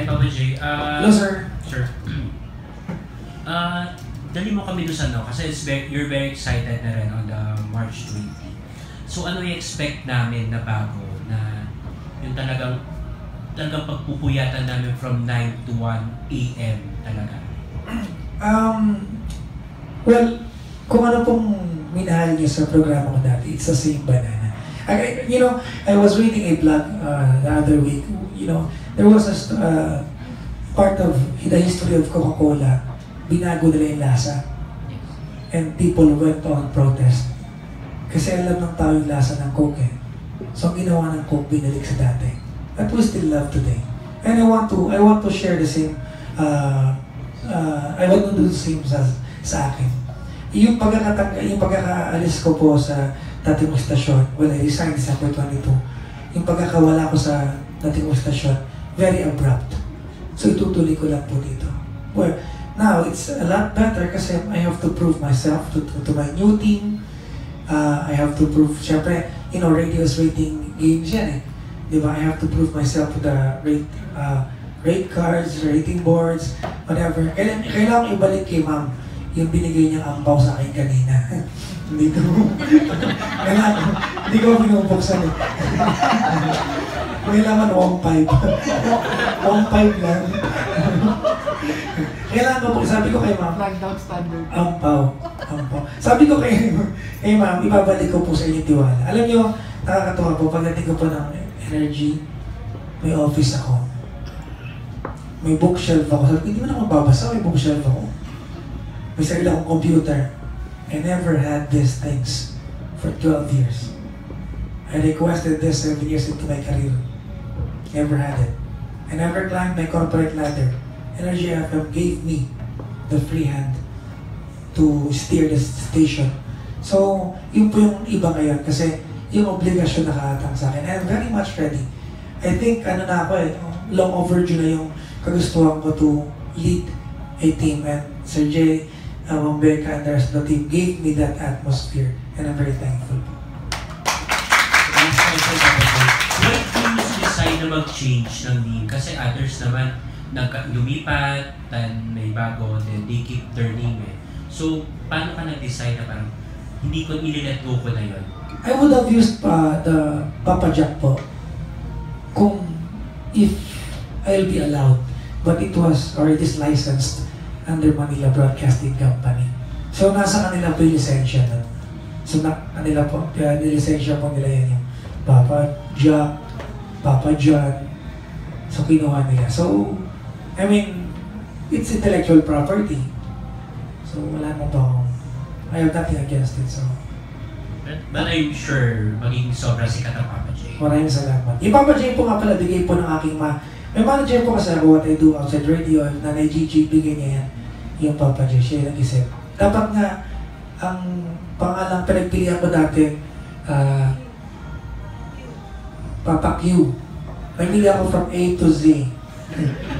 Papa J. Hello, sir. Sir. Dali mo kami doon sa kasi you're very excited na rin on the March 20. So ano i-expect namin na bago na yung talagang pagpupuyatan namin from 9 to 1 AM talaga? Well, kung ano pong minahal niyo sa programa ko dati, it's the same banana. I was reading a blog the other week. There was a part of the history of Coca-Cola. Binago nila yung lasa. And people went on protest. Kasi alam ng tao yung lasa ng Coke eh. So ang ginawa ng Coke, binalik sa dati. That we still love today. And I want to share the same, I want to do the same sa akin. Yung pagkakaalis ko po sa dating kong stasyon, when I resigned December 22, yung pagkakawala ko sa dating kong stasyon, very abrupt. So itutuloy ko lang po dito. Well, now it's a lot better kasi I have to prove myself to my new team. I have to prove, syempre, radio's rating games yan eh. Diba? I have to prove myself to the rate cards, rating boards, whatever. Kailangan ibalik kay ma'am yung binigay niyang ampaw sa akin kanina. Hindi ko binubuksan eh. May laman 1.5. 1.5 lang. Kailangan ko po, sabi ko kay ma'am, flagged out standard. Ampaw. Sabi ko kay ma'am, ibabalik ko po sa inyo tiwala. Alam niyo, nakakatuwa po, pagdating ko po ng energy, may office ako. May bookshelf ako. Sabi ko, hindi mo na mababasa, may bookshelf ako. May sarili akong computer. I never had these things for 12 years. I requested this 7 years into my career. Never had it. I never climbed my corporate ladder. Energy FM gave me the free hand to steer the station. So, yun po yung iba ngayon kasi yung obligasyon nakaatang sa akin. I'm very much ready. I think, long overdue na yung kagustuhan ko to lead a team. And Sir Jay, Mambeka, and the rest of the team gave me that atmosphere. And I'm very thankful. What teams decide na mag-change ng team? Kasi others naman, lumipat, then may bago, then they keep their name eh. So, paano ka nag-decide na parang hindi ko ililet go ko na yun? I would have used the Papa Jack po kung if I'll be allowed. But it is licensed under Manila Broadcasting Company. So, nasa kanila po yung lisensya nun. So, kanila po, nilisensya po nila yan yung Papa Jack, Papa John. So, kinuha nila. So, it's intellectual property. So, wala na po akong, I have nothing against it, so. But I'm sure magiging sobrang sikat ang Papa J. Maraming salamat. Yung Papa J po nga pala, bigay po ng aking may manager po kasi ako, what I do outside radio, Nanay Gigi, bigay niya yan. Yung Papa J, siya yung nag-isip. Dapat nga, ang pangalang pinagpilihan ko dati, Papa Q. Namili ako from A to Z.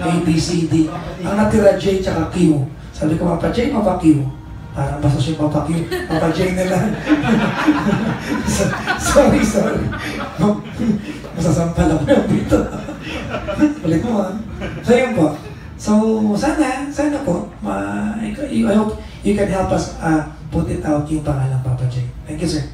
A, B, C, D. Ang natira J tsaka Q. Sabi ko, Papa J, Papa Q. Parang basta siya Papa Q. Papa J na lang. Sorry. Masasampal ako na dito. Ulit mo ha. So yun po. So sana po, I hope you can help us put it out yung pangalang Papa J. Thank you, sir.